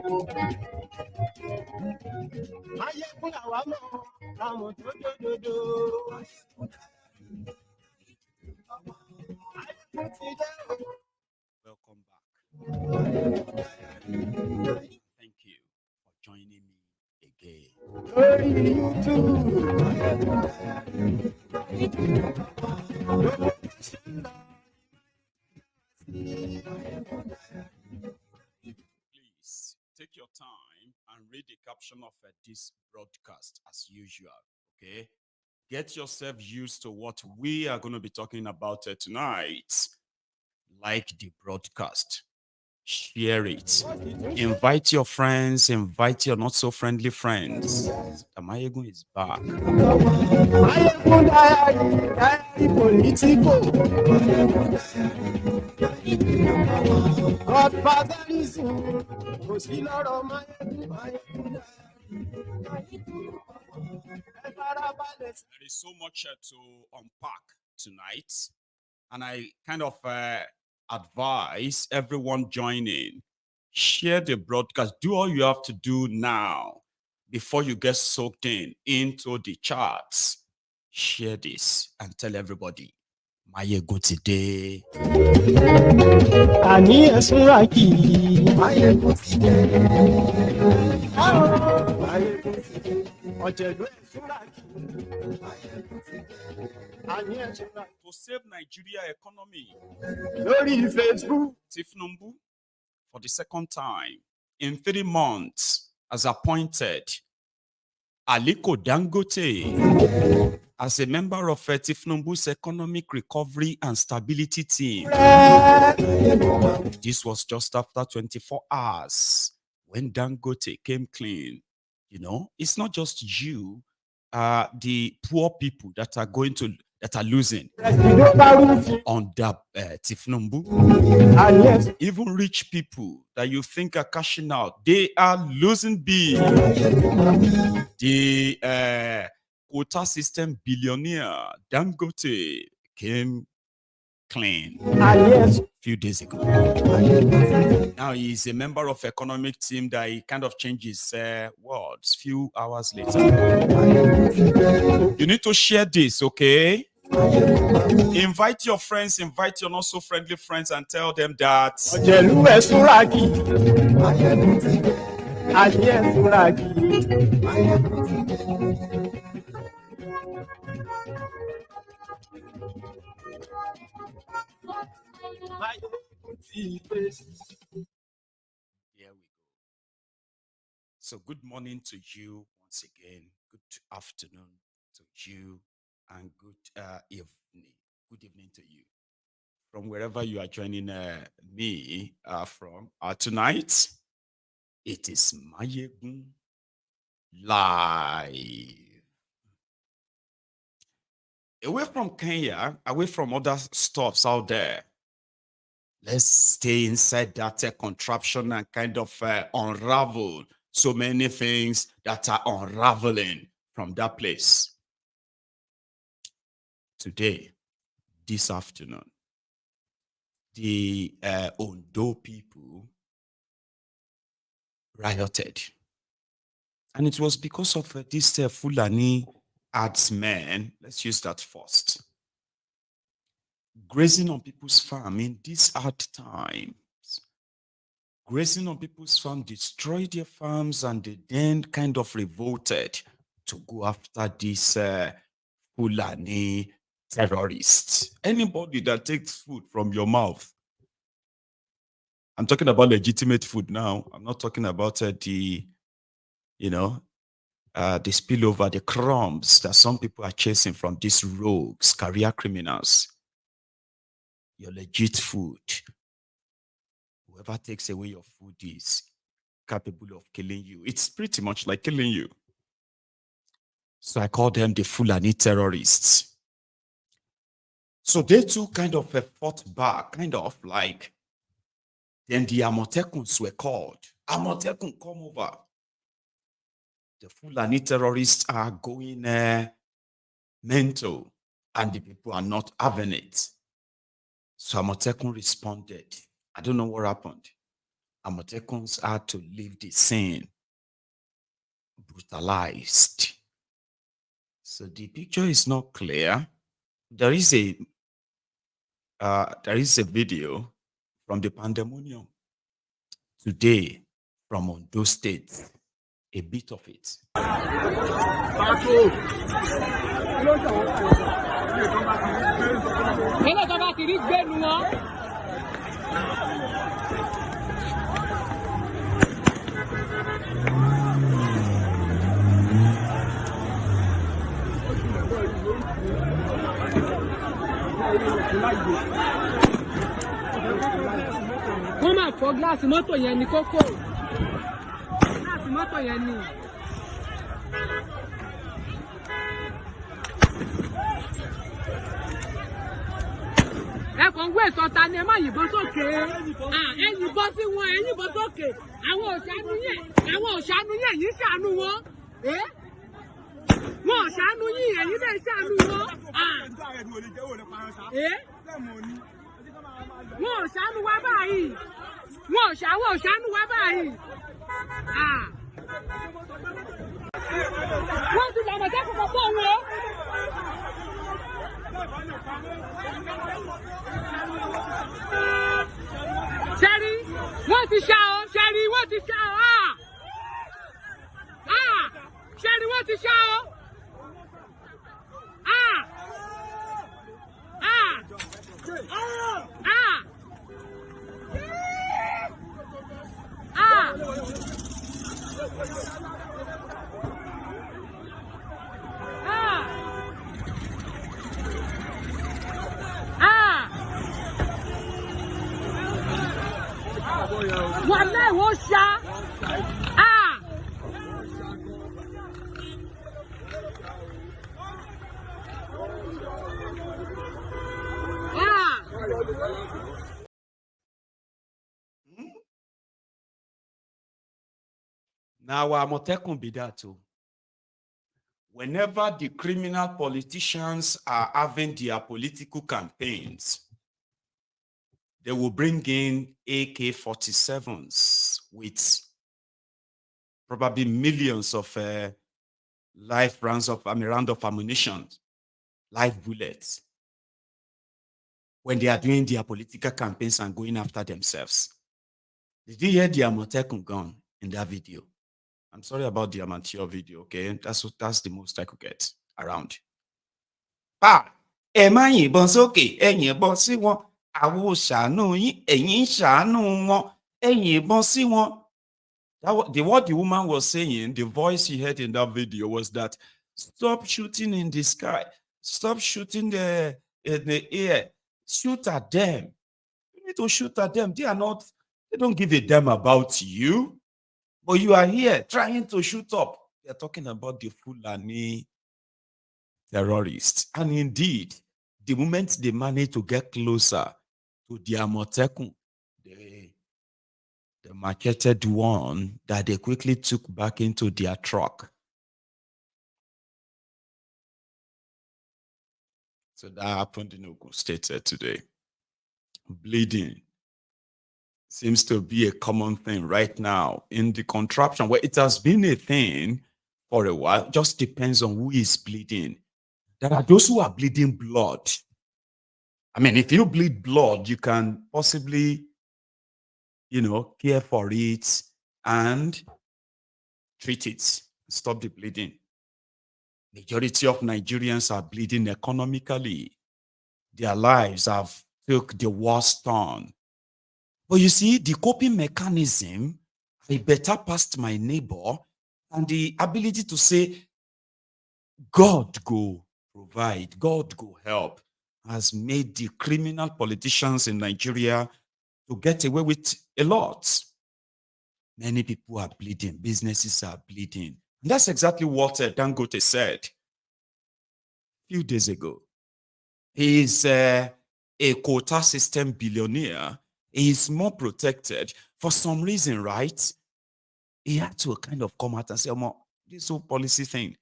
Welcome back. Thank you for joining me again. Please take your time and read the caption of this broadcast as usual. Okay, get yourself used to what we are going to be talking about tonight. Like the broadcast, share it, invite your friends, invite your not so friendly friends. Amayegun is back. There is so much to unpack tonight, and I kind of advise everyone joining, share the broadcast. Do all you have to do now before you get soaked into the charts. Share this and tell everybody. Mayegun today. Ani esuraki. Mayegun today. Mayegun today. Ọ̀jẹ̀lú esuraki. Mayegun today. Ani esuraki. To save Nigeria economy. Lórí Facebook. Tinubu, for the second time in 3 months, has appointed Aliko Dangote as a member of Tinubu's Economic Recovery and Stability Team. This was just after 24 hours when Dangote came clean. You know, it's not just you, the poor people that are losing under Tinubu. Even rich people that you think are cashing out, they are losing big. The quota system billionaire Dangote came clean a few days ago. Now he's a member of economic team that he kind of changes words few hours later. You need to share this, okay? Invite your friends, invite your not so friendly friends, and tell them that here we go. So good morning to you once again. Good afternoon to you, and good evening. Good evening to you from wherever you are joining me from. Tonight, it is Mayegun live. Away from Kenya, away from other stuffs out there. Let's stay inside that contraption and kind of unravel so many things that are unraveling from that place. Today, this afternoon, the Ondo people rioted. And it was because of this Fulani herdsmen, let's use that first, grazing on people's farm in these hard times. Grazing on people's farm, destroyed their farms, and they then kind of revolted to go after this Fulani terrorists. Anybody that takes food from your mouth, I'm talking about legitimate food now. I'm not talking about the spillover, the crumbs that some people are chasing from these rogues, career criminals. Your legit food. Whoever takes away your food is capable of killing you. It's pretty much like killing you. So I call them the Fulani terrorists. So they too kind of fought back, kind of like, then the Amotekuns were called. Amotekun, come over. The Fulani terrorists are going mental, and the people are not having it. So Amotekun responded. I don't know what happened. Amotekuns had to leave the scene brutalized. So the picture is not clear. There is a video from the pandemonium today from Ondo State. A bit of it. Come on, for glass moto yẹn ni kókó. Glass moto yẹn ni. Ẹ kàn gbé ìsọta ni ẹ má yìnbọn sókè. Ẹ yìnbọn sí wọn, ẹ yìnbọn sókè. Àwọn òṣàánú yẹn yìí ṣàánú wọn. Wọn ò ṣàánú yín, ẹ̀yin náà ṣàánú wọn. Wọn ò ṣàánú wa báyìí. Wọn ò ṣàánú wa báyìí. Wọ́n ti lọ́mọ jẹ́ kókó fún wọn. Ṣẹ́rí, wọ́n ti ṣá ọ, ṣẹ́rí, wọ́n ti ṣá ọ. Ṣẹ́rí, wọ́n ti ṣá ọ. Wàlẹ́ wo ṣá. Now, Amotekun be that too. Whenever the criminal politicians are having their political campaigns, they will bring in AK-47s with probably millions of live rounds of ammunition, live bullets, when they are doing their political campaigns and going after themselves. Did you hear the Amotekun gun in that video? I'm sorry about the amateur video, okay? That's the most I could get around. Ẹ má yìnbọn sókè, ẹ yìnbọn sí wọn. Àwo ṣàánú yín, ẹ̀yin ṣàánú wọn, ẹ yìnbọn sí wọn. What the woman was saying, the voice you heard in that video was that stop shooting in the sky, stop shooting in the air, shoot at them. You need to shoot at them. They don't give a damn about you. But you are here trying to shoot up. They're talking about the Fulani terrorists. And indeed, the moment they manage to get closer to the Amotekun, the marketed one that they quickly took back into their truck. So that happened in Ogun State today. Bleeding seems to be a common thing right now in the contraption, where it has been a thing for a while. Just depends on who is bleeding. There are those who are bleeding blood. I mean, if you bleed blood, you can possibly, care for it and treat it, stop the bleeding. Majority of Nigerians are bleeding economically. Their lives have took the worst turn. But you see, the coping mechanism, I better past my neighbor, and the ability to say, God go provide, God go help, has made the criminal politicians in Nigeria to get away with a lot. Many people are bleeding, businesses are bleeding. And that's exactly what Dangote said a few days ago. He's a quota system billionaire. He's more protected for some reason, right? He had to kind of come out and say, this whole policy thing,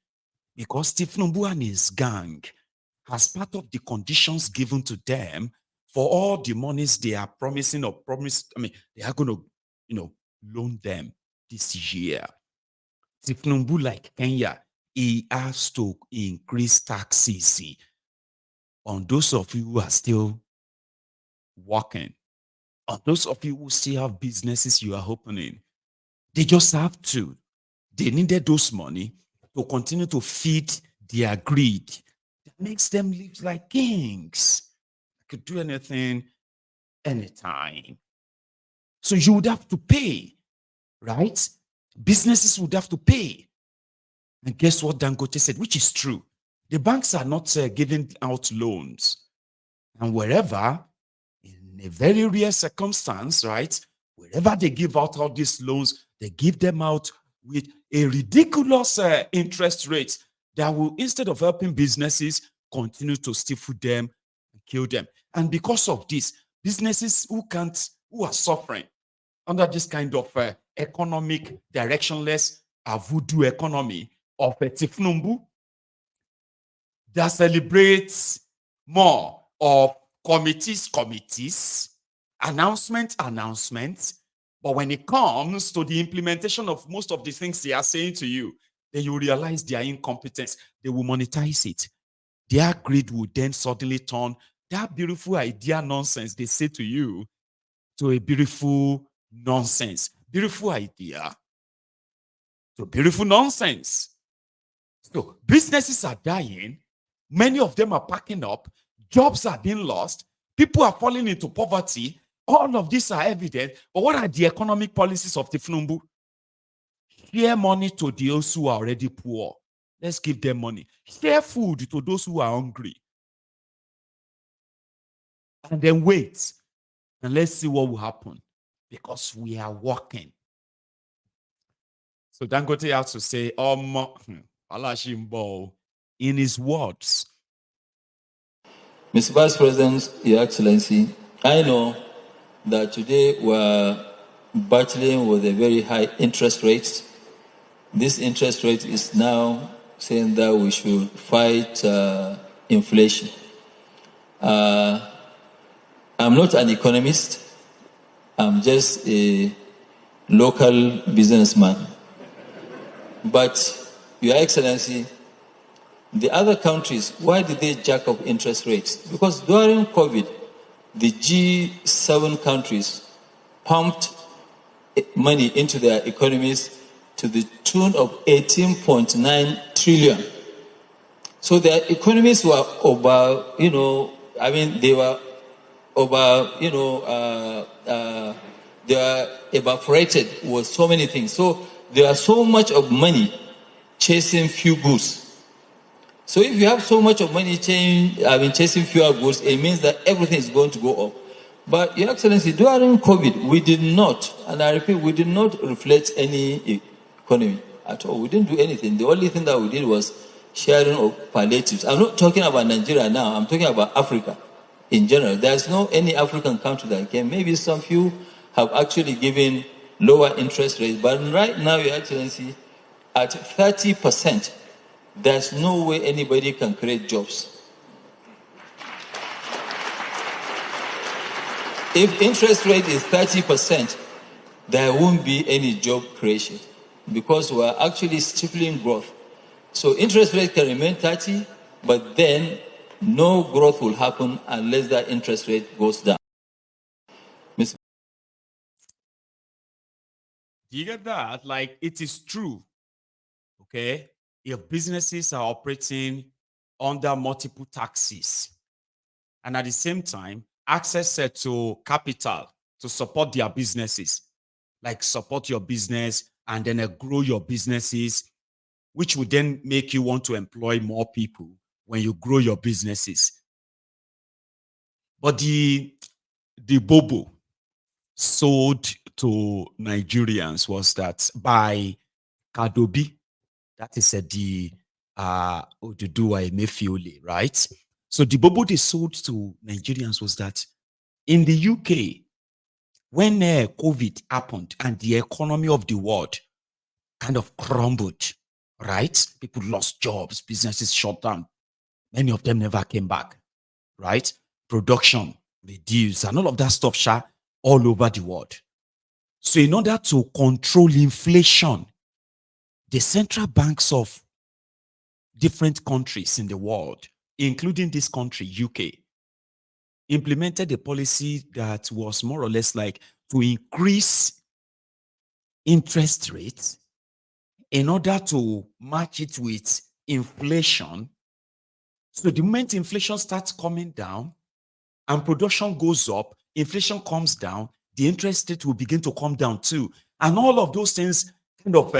because Tinubu and his gang, as part of the conditions given to them for all the monies they are promising or promised, they are going to, loan them this year. Tinubu, like Kenya, he has to increase taxes on those of you who are still working, on those of you who still have businesses you are opening. They just have to. They needed those money to continue to feed their greed. That makes them live like kings. Could do anything, anytime. So you would have to pay, right? Businesses would have to pay. And guess what Dangote said, which is true. The banks are not giving out loans. And wherever, in a very rare circumstance, right, wherever they give out all these loans, they give them out with a ridiculous interest rate that will, instead of helping businesses, continue to stifle them and kill them. And because of this, businesses who are suffering under this kind of economic directionless voodoo economy of Tinubu that celebrates more of committees, announcements. But when it comes to the implementation of most of the things they are saying to you, then you realize their incompetence. They will monetize it. Their greed will then suddenly turn that beautiful idea nonsense they say to you to a beautiful nonsense. Beautiful idea to beautiful nonsense. So businesses are dying. Many of them are packing up. Jobs are being lost. People are falling into poverty. All of these are evident. But what are the economic policies of Tinubu? Share money to those who are already poor. Let's give them money. Share food to those who are hungry. And then wait. And let's see what will happen. Because we are working. So Dangote has to say, in his words. Mr. Vice President, Your Excellency, I know that today we're battling with a very high interest rate. This interest rate is now saying that we should fight inflation. I'm not an economist. I'm just a local businessman. But, Your Excellency, the other countries, why did they jack up interest rates? Because during COVID, the G7 countries pumped money into their economies to the tune of 18.9 trillion. So their economies were over, they were over, they were evaporated with so many things. So there are so much of money chasing few goods. So if you have so much of money chasing fewer goods, it means that everything is going to go up. But, Your Excellency, during COVID, we did not, and I repeat, we did not reflect any economy at all. We didn't do anything. The only thing that we did was sharing of palliatives. I'm not talking about Nigeria now. I'm talking about Africa in general. There's no any African country that can. Maybe some few have actually given lower interest rates. But right now, Your Excellency, at 30%, there's no way anybody can create jobs. If interest rate is 30%, there won't be any job creation because we're actually stifling growth. So interest rate can remain 30, but then no growth will happen unless that interest rate goes down. Do you get that? Like, it is true, okay? If businesses are operating under multiple taxes and at the same time, access to capital to support their businesses, like support your business and then grow your businesses, which would then make you want to employ more people when you grow your businesses. But the bobo sold to Nigerians was that by Kadobi, that is the Oduduwa Emefiole, right? So the bobo they sold to Nigerians was that in the UK, when COVID happened and the economy of the world kind of crumbled, right? People lost jobs, businesses shut down. Many of them never came back, right? Production reduced and all of that stuff all over the world. So in order to control inflation, the central banks of different countries in the world, including this country, UK, implemented a policy that was more or less like to increase interest rates in order to match it with inflation. So the moment inflation starts coming down and production goes up, inflation comes down, the interest rate will begin to come down too. And all of those things kind of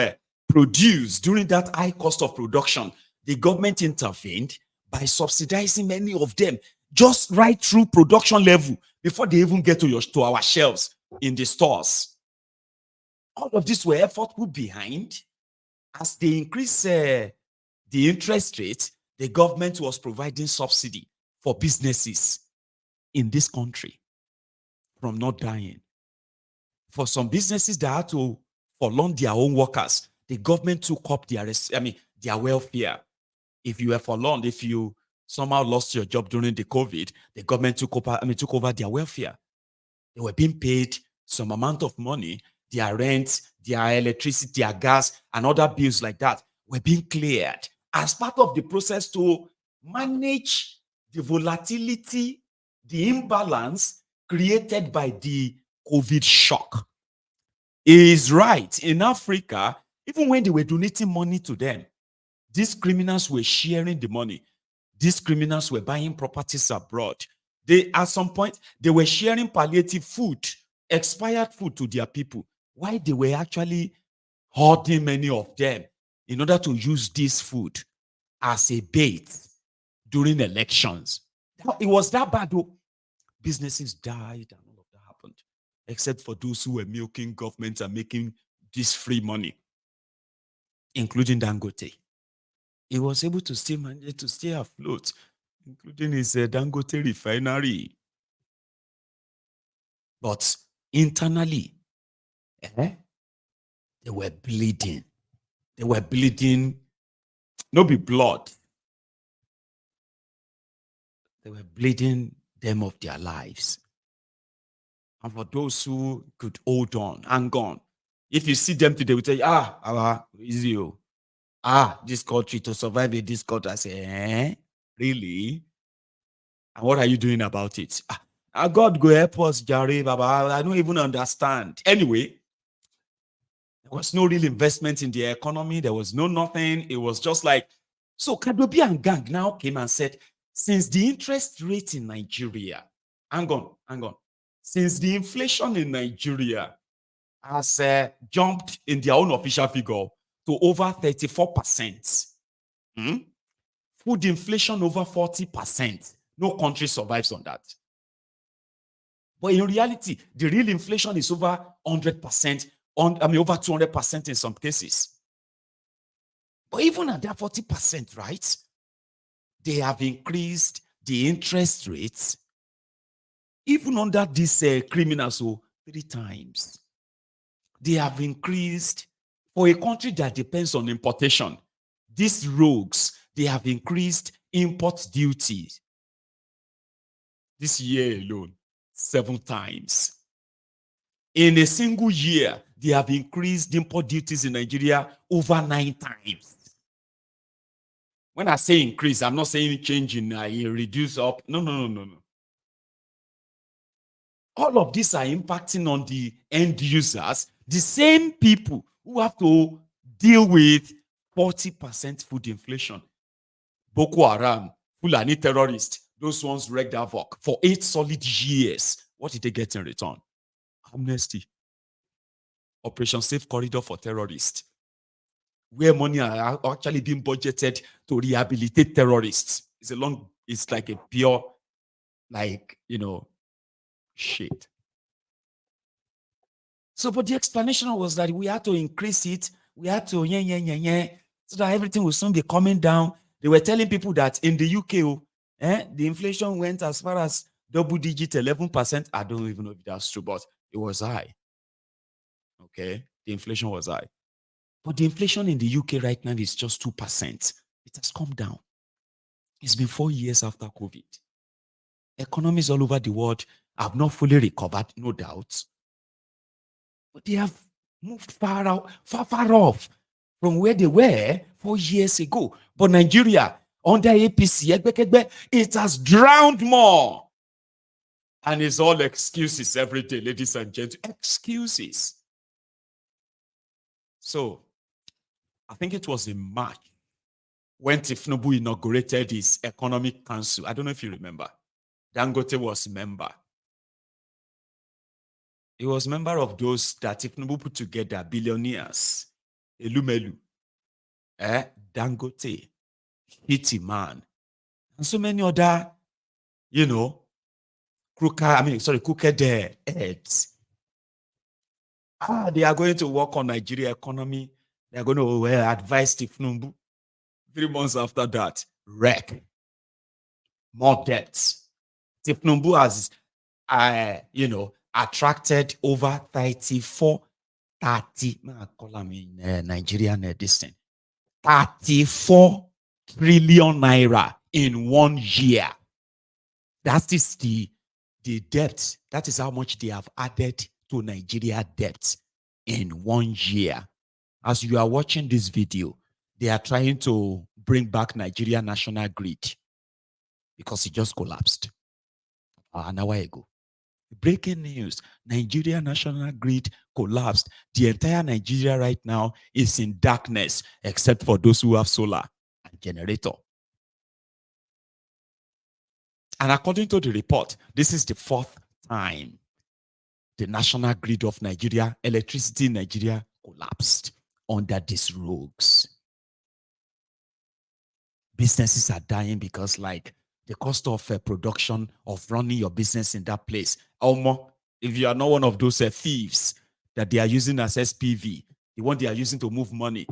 produce during that high cost of production. The government intervened by subsidizing many of them just right through production level before they even get to our shelves in the stores. All of this were effort put behind. As they increase the interest rate, the government was providing subsidy for businesses in this country from not dying. For some businesses that had to furlough their own workers, the government took up their welfare. If you were furloughed, if you somehow lost your job during the COVID, the government took over their welfare. They were being paid some amount of money. Their rent, their electricity, their gas, and other bills like that were being cleared as part of the process to manage the volatility, the imbalance created by the COVID shock. It is right. In Africa, even when they were donating money to them, these criminals were sharing the money. These criminals were buying properties abroad. At some point, they were sharing palliative food, expired food to their people. Why they were actually hoarding many of them in order to use this food as a bait during elections. It was that bad, though. Businesses died and all of that happened, except for those who were milking governments and making this free money, including Dangote. He was able to still manage to stay afloat, including his Dangote refinery. But internally, they were bleeding. They were bleeding, no be blood. They were bleeding them of their lives. And for those who could hold on, hang on. If you see them today, we tell you, easy. This country, to survive in this country. I say, really? And what are you doing about it? God go help us, Jare, Baba. I don't even understand. Anyway, there was no real investment in the economy. There was no nothing. It was just like, so Kadobi and gang now came and said, since the interest rate in Nigeria, hang on. Since the inflation in Nigeria has jumped in their own official figure to over 34%, food inflation over 40%, no country survives on that. But in reality, the real inflation is over 100%, over 200% in some cases. But even at that 40%, right, they have increased the interest rates, even under these criminals, 3 times. They have increased, for a country that depends on importation, these rogues, they have increased import duties this year alone 7 times. In a single year, they have increased import duties in Nigeria over 9 times. When I say increase, I'm not saying change in reduce up. No. All of these are impacting on the end users, the same people who have to deal with 40% food inflation. Boko Haram, Fulani terrorists, those ones wreaked havoc for 8 solid years. What did they get in return? Amnesty. Operation Safe Corridor for terrorists, where money are actually being budgeted to rehabilitate terrorists. It's like a pure, shit. So, but the explanation was that we had to increase it. We had to, so that everything will soon be coming down. They were telling people that in the UK, the inflation went as far as double digit, 11%. I don't even know if that's true, but it was high. Okay, the inflation was high. But the inflation in the UK right now is just 2%. It has come down. It's been 4 years after COVID. Economies all over the world have not fully recovered, no doubt. But they have moved far off from where they were 4 years ago. But Nigeria, under APC, it has drowned more. And it's all excuses every day, ladies and gentlemen. Excuses. So, I think it was in March when Tinubu inaugurated his economic council. I don't know if you remember. Dangote was member. He was member of those that Tinubu put together, billionaires. Elumelu, Dangote, Hitty Man, and so many other, crooked heads. They are going to work on Nigeria economy. They are going to advise Tinubu. 3 months after that, wreck. More debts. Tinubu has, attracted over 30 Nigerian this thing. 34 trillion naira in 1 year. That is the debt. That is how much they have added to Nigeria debt in 1 year. As you are watching this video, they are trying to bring back Nigeria National Grid because it just collapsed an hour ago. Breaking news, Nigeria National Grid collapsed. The entire Nigeria right now is in darkness, except for those who have solar and generator. And according to the report, this is the 4th time the National Grid of Nigeria, electricity in Nigeria, collapsed under these rogues. Businesses are dying because, the cost of production of running your business in that place. If you are not one of those thieves that they are using as SPV, the one they are using to move money,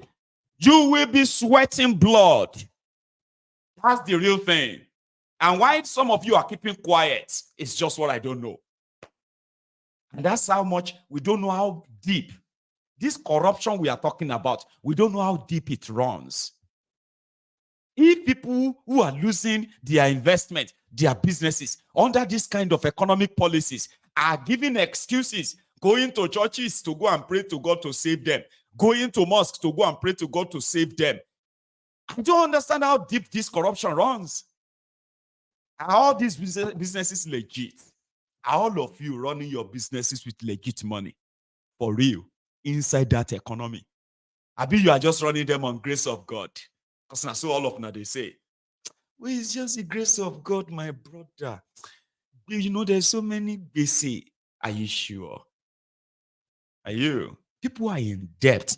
you will be sweating blood. That's the real thing. And why some of you are keeping quiet is just what I don't know. And that's how much we don't know how deep this corruption we are talking about. We don't know how deep it runs. If people who are losing their investment, their businesses under this kind of economic policies are giving excuses, going to churches to go and pray to God to save them, going to mosques to go and pray to God to save them, I don't understand how deep this corruption runs. Are all these businesses legit? Are all of you running your businesses with legit money? For real, inside that economy? Abi you are just running them on grace of God? Because now so all of now they say, well, it's just the grace of God, my brother. There's so many basic. Are you sure? Are you? People are in debt.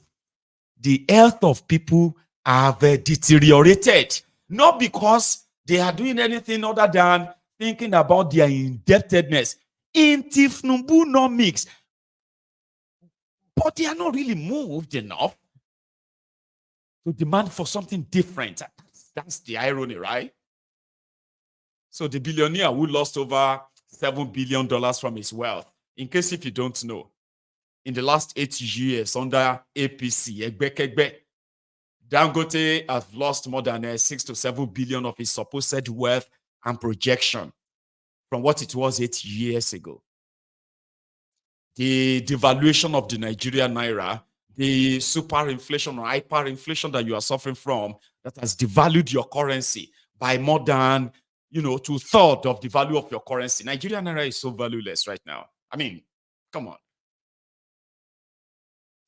The health of people have deteriorated. Not because they are doing anything other than thinking about their indebtedness. In Tinubunomics. But they are not really moved enough to demand for something different. That's the irony, right? So the billionaire who lost over $7 billion from his wealth, in case if you don't know, in the last 8 years under APC, Dangote has lost more than 6 to 7 billion of his supposed wealth and projection from what it was 8 years ago. The devaluation of the Nigerian naira, the superinflation or hyperinflation that you are suffering from, that has devalued your currency by more than 2/3 of the value of your currency. Nigerian naira is so valueless right now. I mean, come on.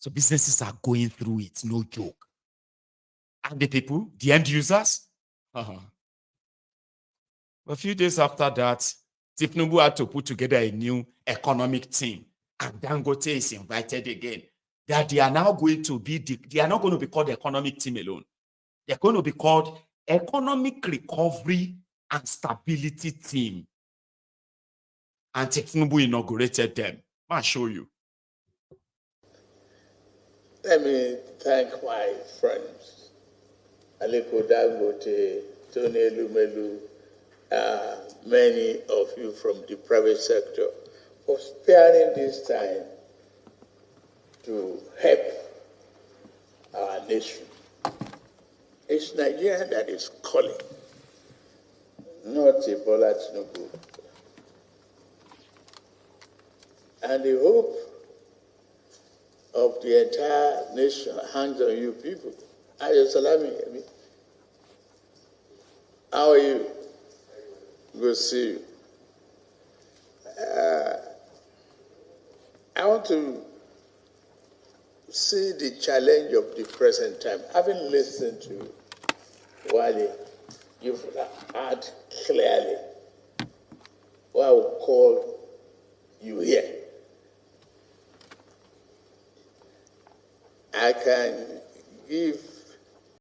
So businesses are going through it, no joke. And the people, the end users, A few days after that, Tinubu had to put together a new economic team, and Dangote is invited again. That they are now going to be, they are not going to be called the economic team alone. They're going to be called Economic Recovery and Stability Team. And Tinubu inaugurated them. I'll show you. Let me thank my friends, Aliko Dangote, Tony Lumelu, many of you from the private sector, for sparing this time to help our nation. It's Nigeria that is calling, not Ebola Tinubu. And the hope of the entire nation hangs on you people. Ayo Salami, how are you? Good to see you. I want to see the challenge of the present time. Having listened to Wale, you've heard clearly what I would call you here. I can